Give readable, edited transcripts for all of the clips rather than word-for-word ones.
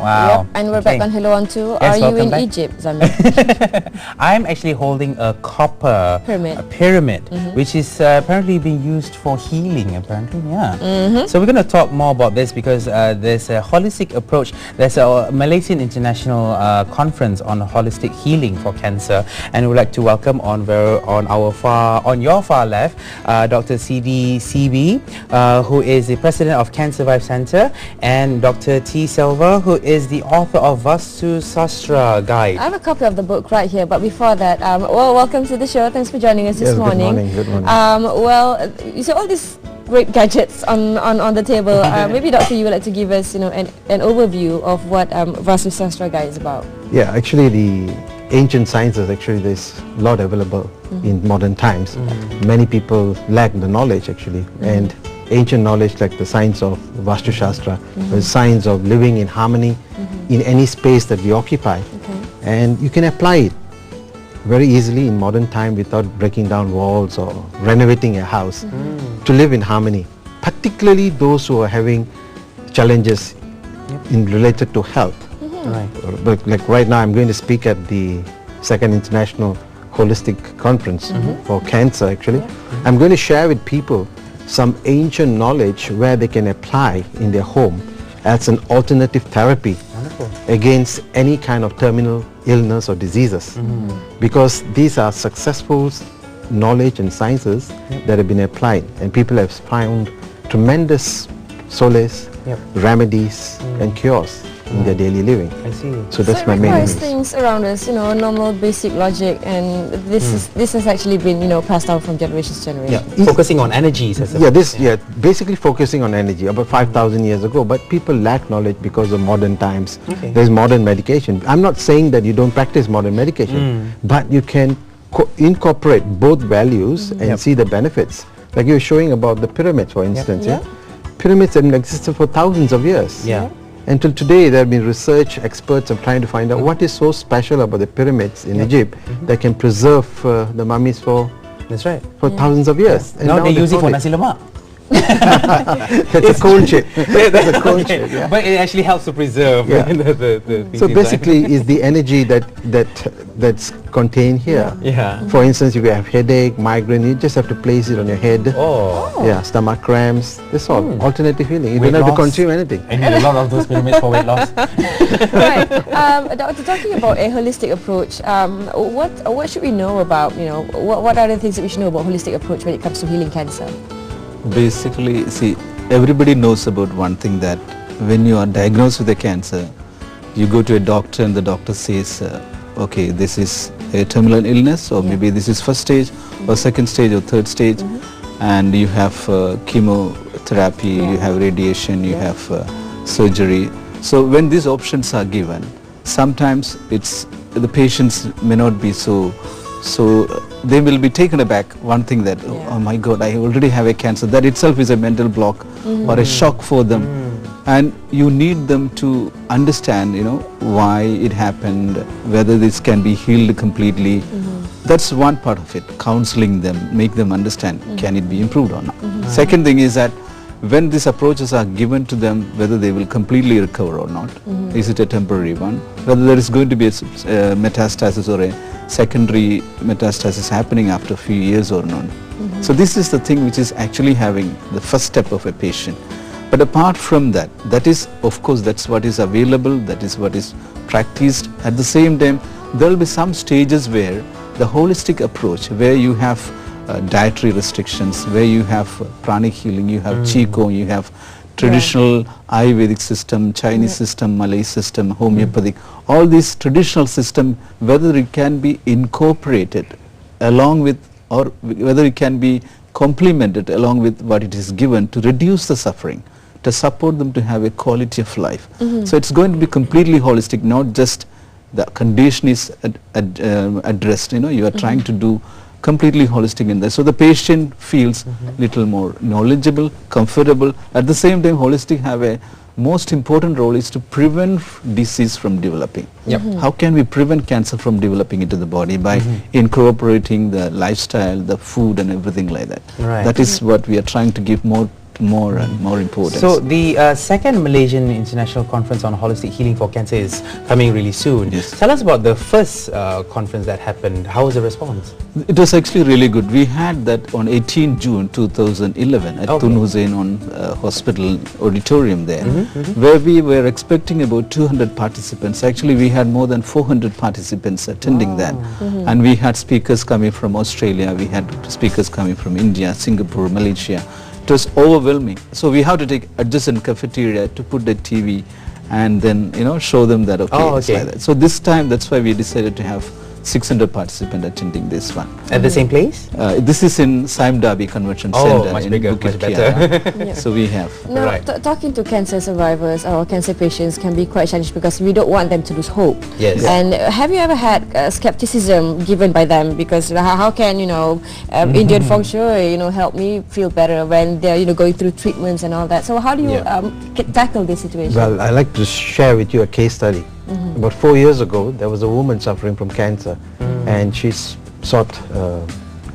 Wow. Yep, and we're back on Hello On 2. Yes, Are you welcome in back. Egypt, Zamir? I'm actually holding a copper pyramid, which is apparently being used for healing, apparently, yeah. So we're going to talk more about this because there's a holistic approach. There's a Malaysian International Conference on holistic healing for cancer, and we'd like to welcome on your far left, Dr. Siby, who is the president of Cancer Vive Center, and Dr. T.Selva, who is the author of Vasthu Sastra guide. I have a copy of the book right here, but before that, well, welcome to the show. Thanks for joining us this morning. Good morning. Well, you see all these great gadgets on the table. Maybe, Doctor, you would like to give us, an overview of what Vasthu Sastra guide is about. Yeah, actually the ancient sciences, actually there's a lot available in modern times. Many people lack the knowledge actually, and ancient knowledge like the science of Vasthu Shastra, the science of living in harmony in any space that we occupy. And you can apply it very easily in modern time without breaking down walls or renovating a house to live in harmony, particularly those who are having challenges related to health. But like right now I'm going to speak at the second international holistic conference for cancer actually. I'm going to share with people some ancient knowledge where they can apply in their home as an alternative therapy against any kind of terminal illness or diseases, because these are successful knowledge and sciences that have been applied, and people have found tremendous solace, remedies and cures in their daily living. I see. So that's my it main requires interest. things around us, normal basic logic, and this has actually been, passed down from generation to generation. Focusing on energies. Basically focusing on energy about 5,000 years ago, but people lack knowledge because of modern times. There's modern medication. I'm not saying that you don't practice modern medication, but you can incorporate both values and see the benefits. Like you were showing about the pyramids, for instance. Pyramids have existed for thousands of years. Until today, there have been research experts of trying to find out what is so special about the pyramids in Egypt that can preserve the mummies for thousands of years. And now they use it for nasi lemak. That's a cold chip. That's a cold chip. But it actually helps to preserve the So basically, is the energy that's contained here. For instance, if you have headache, migraine, you just have to place it on your head. Stomach cramps. That's all. Alternative healing. You don't have to consume anything. I need a lot of those pyramids for weight loss. Right. Doctor, talking about a holistic approach, what should we know about? What are the things that we should know about holistic approach when it comes to healing cancer? Basically, see, everybody knows about one thing, that when you are diagnosed with a cancer, you go to a doctor and the doctor says, okay, this is a terminal illness, or maybe this is first stage or second stage or third stage, and you have chemotherapy, you have radiation, you have surgery. So when these options are given, sometimes the patients may not be so they will be taken aback. One thing that, oh my God, I already have a cancer. That itself is a mental block or a shock for them. And you need them to understand, why it happened, whether this can be healed completely. That's one part of it, counseling them, make them understand, can it be improved or not. Second thing is that when these approaches are given to them, whether they will completely recover or not, is it a temporary one, whether there is going to be a metastasis or a secondary metastasis happening after a few years or not. So this is the thing which is actually having the first step of a patient. But apart from that, that is, of course, that's what is available, that is what is practiced. At the same time, there will be some stages where the holistic approach, where you have dietary restrictions, where you have pranic healing, you have Qigong, you have traditional Ayurvedic system, Chinese system, Malay system, homeopathic, all these traditional system, whether it can be incorporated along with, or whether it can be complemented along with what it is given to reduce the suffering, to support them to have a quality of life. So it's going to be completely holistic, not just the condition is addressed, you are trying to do completely holistic in this. So the patient feels little more knowledgeable, comfortable. At the same time, holistic have a most important role is to prevent disease from developing. How can we prevent cancer from developing into the body? By incorporating the lifestyle, the food and everything like that. That is what we are trying to give more more and more importance. So the second Malaysian International Conference on Holistic Healing for Cancer is coming really soon. Yes. Tell us about the first conference that happened. How was the response? It was actually really good. We had that on 18 June 2011 at Tun Hussein on Hospital Auditorium there, where we were expecting about 200 participants. Actually, we had more than 400 participants attending that. And we had speakers coming from Australia, we had speakers coming from India, Singapore, Malaysia. It was overwhelming. So we have to take adjacent cafeteria to put the TV and then, you know, show them that, it's like that. So this time, that's why we decided to have 600 participants attending this one. At the same place? This is in Sime Darby Convention Center much in bigger, Bukit much better. Kiara. So we have. Now, talking to cancer survivors or cancer patients can be quite challenging because we don't want them to lose hope. Yes. And have you ever had skepticism given by them? Because how can, you know, Indian feng shui, you know, help me feel better when they're, you know, going through treatments and all that? So how do you tackle this situation? Well, I'd like to share with you a case study. About 4 years ago, there was a woman suffering from cancer, and she sought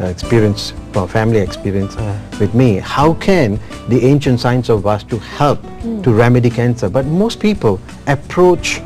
experience, family experience with me. How can the ancient science of Vasthu help to remedy cancer? But most people approach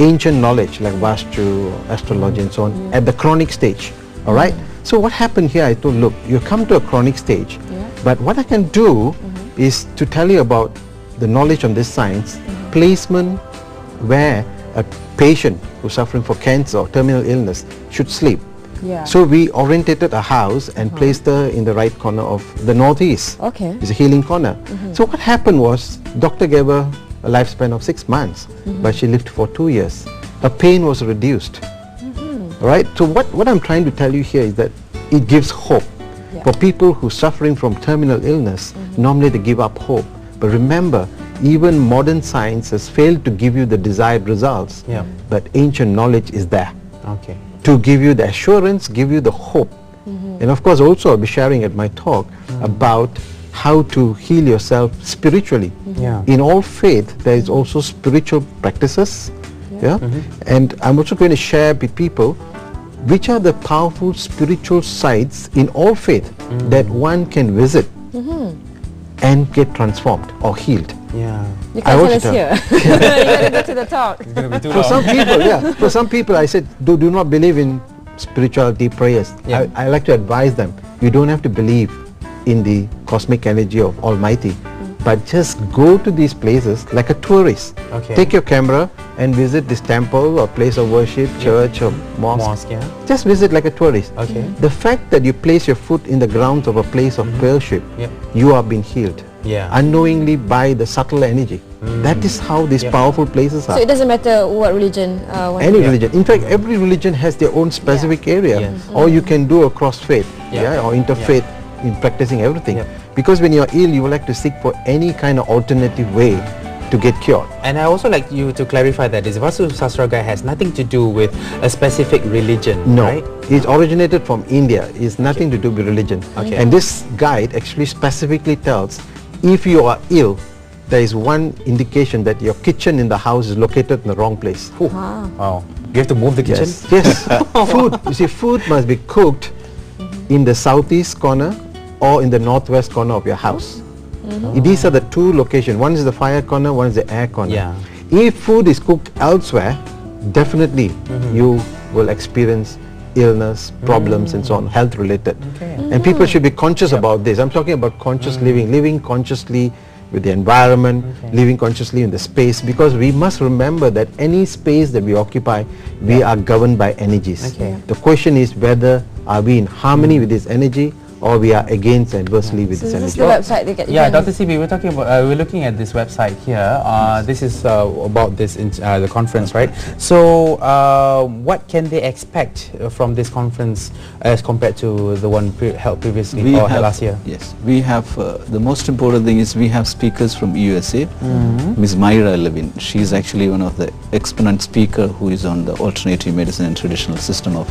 ancient knowledge like Vastu, astrology and so on at the chronic stage, all right? So what happened here, I thought, look, you come to a chronic stage, but what I can do is to tell you about the knowledge on this science, placement where a patient who's suffering for cancer or terminal illness should sleep. So we orientated a house and placed her in the right corner of the northeast. It's a healing corner. So what happened was, doctor gave her a lifespan of 6 months, but she lived for 2 years. Her pain was reduced. Right? So what I'm trying to tell you here is that it gives hope. For people who are suffering from terminal illness, normally they give up hope. But remember, even modern science has failed to give you the desired results, but ancient knowledge is there to give you the assurance, give you the hope. And of course also I'll be sharing at my talk about how to heal yourself spiritually. In all faith there is also spiritual practices, and I'm also going to share with people which are the powerful spiritual sites in all faith that one can visit and get transformed or healed. You can't tell us here. You gotta go to the talk. For some people, for some people I said, do not believe in spirituality prayers. I like to advise them, you don't have to believe in the cosmic energy of Almighty, but just go to these places like a tourist. Take your camera and visit this temple or place of worship, church or mosque. Just visit like a tourist. The fact that you place your foot in the grounds of a place of worship, you are being healed. Unknowingly by the subtle energy. That is how these powerful places are. So it doesn't matter what religion. Any religion. In fact, every religion has their own specific area. Or you can do a cross faith, or interfaith in practicing everything. Because when you're ill, you will like to seek for any kind of alternative way to get cured. And I also like you to clarify that this Vastu Sastra guide has nothing to do with a specific religion, right? It originated from India. It's nothing to do with religion. And this guide actually specifically tells, if you are ill, there is one indication that your kitchen in the house is located in the wrong place. Wow. You have to move the kitchen? Yes. Food. You see, food must be cooked in the southeast corner or in the northwest corner of your house. These are the two locations. One is the fire corner, one is the air corner. If food is cooked elsewhere, definitely you will experience illness, problems and so on, health related. And people should be conscious about this. I'm talking about conscious living consciously with the environment, living consciously in the space, because we must remember that any space that we occupy, we are governed by energies. The question is whether are we in harmony with this energy or we are against adversely with this energy. This is the website they get. Dr. Siby, we're talking about, we're looking at this website here. This is about this the conference, right? So, what can they expect from this conference as compared to the one held previously or held last year? Yes, we have the most important thing is we have speakers from USA. Ms. Myra Levin, she is actually one of the exponent speaker who is on the alternative medicine and traditional system of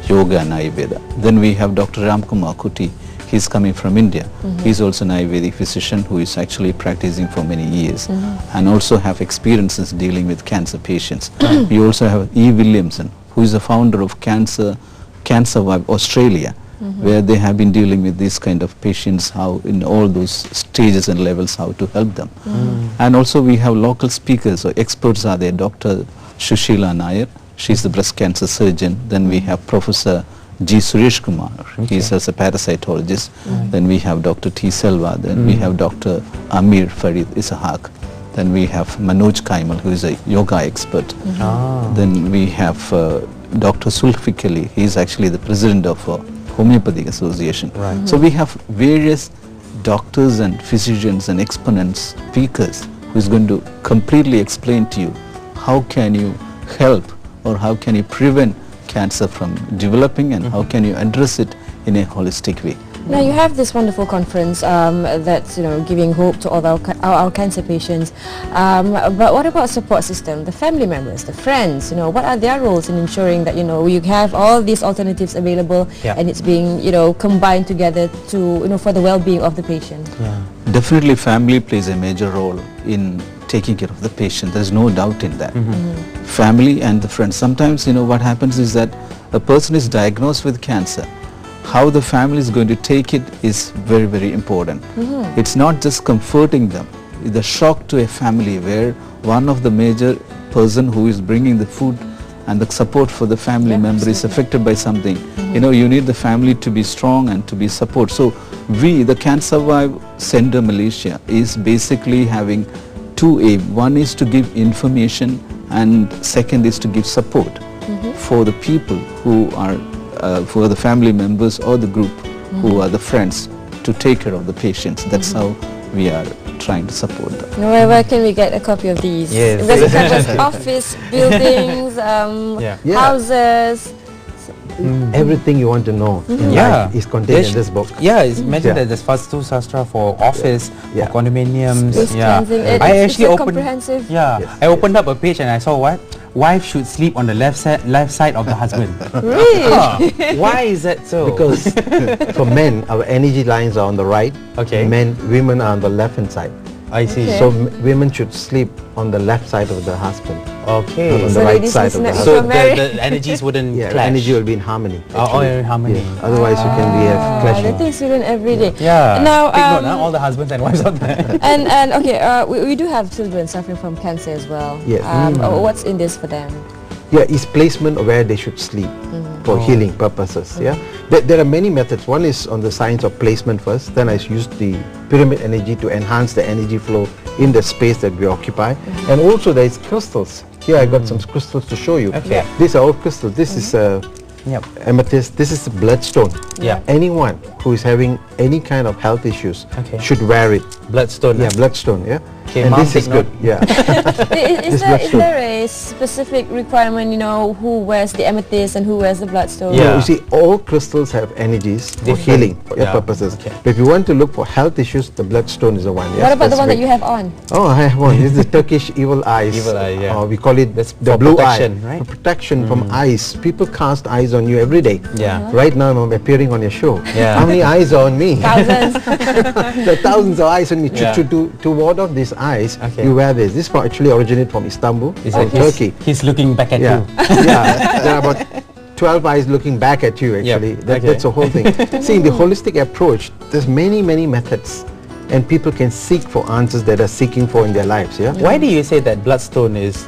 yoga and Ayurveda. Then we have Dr. Ramkumar Kuti. He's coming from India. He's also an Ayurvedic physician who is actually practicing for many years and also have experiences dealing with cancer patients. We also have E. Williamson, who is the founder of Cancer Vibe Australia. where they have been dealing with these kind of patients, how in all those stages and levels, how to help them. And also we have local speakers or experts are there. Dr. Shushila Nair, she's the breast cancer surgeon. Then we have Professor G. Suresh Kumar, he's as a parasitologist. Then we have Dr. T.Selva, then we have Dr. Amir Farid Isahak. Then we have Manoj Kaimal, who is a yoga expert. Then we have Dr. Sulfikali, Ali, he is actually the president of Homeopathic Association. So we have various doctors and physicians and exponents, speakers, who is going to completely explain to you how can you help or how can you prevent cancer from developing and how can you address it in a holistic way. Now you have this wonderful conference that's giving hope to all our cancer patients. But what about support system? The family members, the friends. What are their roles in ensuring that you have all these alternatives available and it's being combined together to for the well-being of the patient? Definitely, family plays a major role in taking care of the patient. There's no doubt in that. Family and the friends. Sometimes what happens is that a person is diagnosed with cancer. How the family is going to take it is very, very important. It's not just comforting them. The shock to a family where one of the major person who is bringing the food and the support for the family member is affected by something. You need the family to be strong and to be support. So we, the Can Survive Center Malaysia, is basically having two aims. One is to give information and second is to give support for the people who are for the family members or the group who are the friends to take care of the patients. That's how we are trying to support them. Where can we get a copy of these? Yes. Does it cover office, buildings, houses? Everything you want to know in life is contained in this book. It's mentioned that there's Vasthu Sastra for office, for condominiums. I actually opened. I opened up a page and I saw what? Wife should sleep on the left side of the husband. Really? Why is that so? Because for men, our energy lines are on the right. Women are on the left hand side. I see. So women should sleep on the left side of the husband. Not on So the right side of the So husband. the energies wouldn't clash. Energy will be in harmony. In harmony. Otherwise you can be clashing. The things you learn every day. Now, all the husbands and wives out there. and we do have children suffering from cancer as well. What's in this for them? Is placement of where they should sleep for healing purposes. There are many methods. One is on the science of placement first. Then I use the pyramid energy to enhance the energy flow in the space that we occupy. And also there is crystals. Here I got some crystals to show you. These are all crystals. This is amethyst. This is bloodstone. Anyone who is having any kind of health issues should wear it. Bloodstone. Bloodstone. Okay, and this is good. Is there a specific requirement, who wears the amethyst and who wears the bloodstone? You see, all crystals have energies for healing purposes. But if you want to look for health issues, the bloodstone is the one. What about the one that you have on? Oh, I have one. This is the Turkish evil eyes. Evil eye, we call it the blue eye. Right? For protection from eyes. People cast eyes on you every day. Right now I'm appearing on your show. How many eyes are on me? Thousands. There are thousands of eyes on me. To ward off these eyes, you wear this. This actually originates from Istanbul, Turkey. He's looking back at you. There are about 12 eyes looking back at you actually. That's the whole thing. See, in the holistic approach, there's many methods and people can seek for answers that are seeking for in their lives. Why do you say that bloodstone is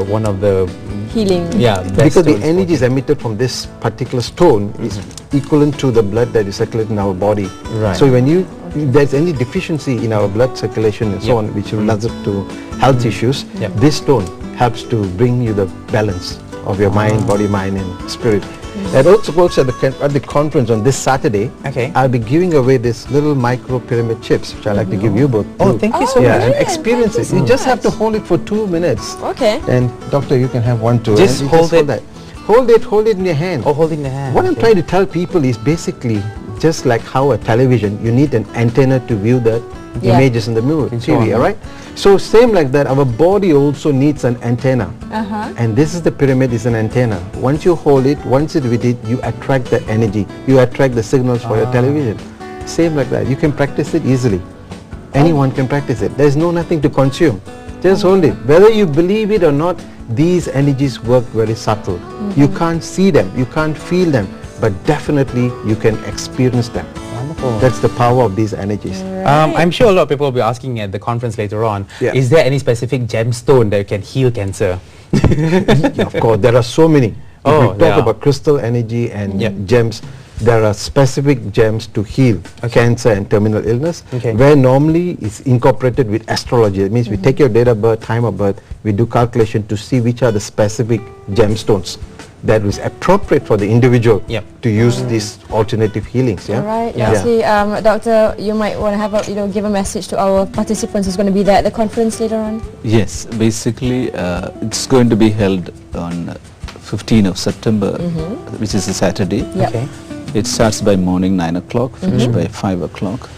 one of the healing? Best because the energy is emitted from this particular stone is equivalent to the blood that is circulating in our body. So when there's any deficiency in our blood circulation and so on, which results to health issues, this stone helps to bring you the balance of your mind, body, mind and spirit. And also at the conference on this Saturday, I'll be giving away this little micro pyramid chips, which I'd like to give you both. Thank you so much. And experience it. You just have to hold it for 2 minutes. And doctor, you can have one too. Just hold it. Hold it in your hand. Hold it in the hand. What I'm trying to tell people is basically just like how a television, you need an antenna to view the images in the TV, all right? So same like that, our body also needs an antenna. And this is the pyramid, is an antenna. Once you hold it, once it's with it, you attract the energy. You attract the signals for your television. Same like that. You can practice it easily. Anyone can practice it. There's nothing to consume. Just hold it. Whether you believe it or not, these energies work very subtle. You can't see them. You can't feel them. but definitely you can experience them. Wonderful. That's the power of these energies. I'm sure a lot of people will be asking at the conference later on, is there any specific gemstone that can heal cancer? Of course, there are so many. If we talk yeah. about crystal energy and gems, there are specific gems to heal cancer and terminal illness, where normally it's incorporated with astrology. It means we take your date of birth, time of birth, we do calculation to see which are the specific gemstones that is appropriate for the individual to use these alternative healings. All right. Lastly, Doctor, you might want to have a, give a message to our participants who's going to be there at the conference later on. Yes, basically it's going to be held on 15th of September, which is a Saturday. It starts by morning 9 o'clock, finished by 5 o'clock.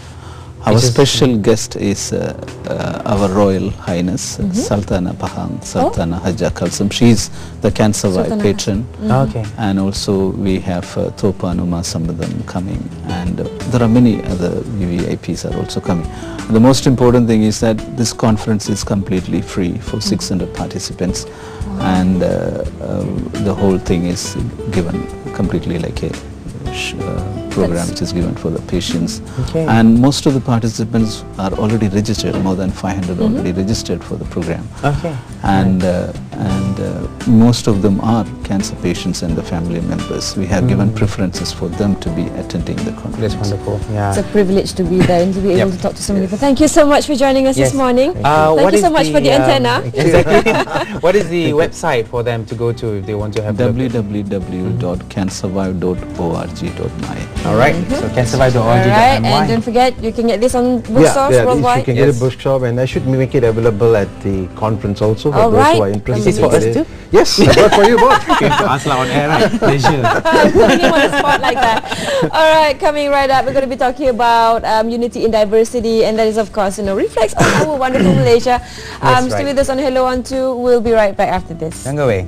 Our special guest is our Royal Highness Sultana Pahang, Sultana Haja Kalsum. She is the Cancer Vibe patron. And also we have Thopa Numa Sambadam coming, and there are many other VVIPs are also coming. The most important thing is that this conference is completely free for 600 participants, and the whole thing is given completely like a program which is given for the patients, and most of the participants are already registered, more than 500 already registered for the program, and most of them are cancer patients and the family members. We have given preferences for them to be attending the conference. That's wonderful. It's a privilege to be there and to be able to talk to so many people. Thank you so much for joining us this morning. Thank you so much for the antenna. Exactly. What is the website for them to go to if they want to have www.cancervibe.org.my. All right, so cancervibe.org.my. Alright, and don't forget, you can get this on bookstores worldwide. You can get a bookshop, and I should make it available at the conference also for those who are interested. Is this for us too? Yes, I brought for you both. Asla on air, right? Pleasure. Putting on a spot like that. Alright, coming right up, we're going to be talking about unity in diversity, and that is, of course, reflects on our wonderful Malaysia. Stay with us on Hello On 2. We'll be right back after this. Don't go away.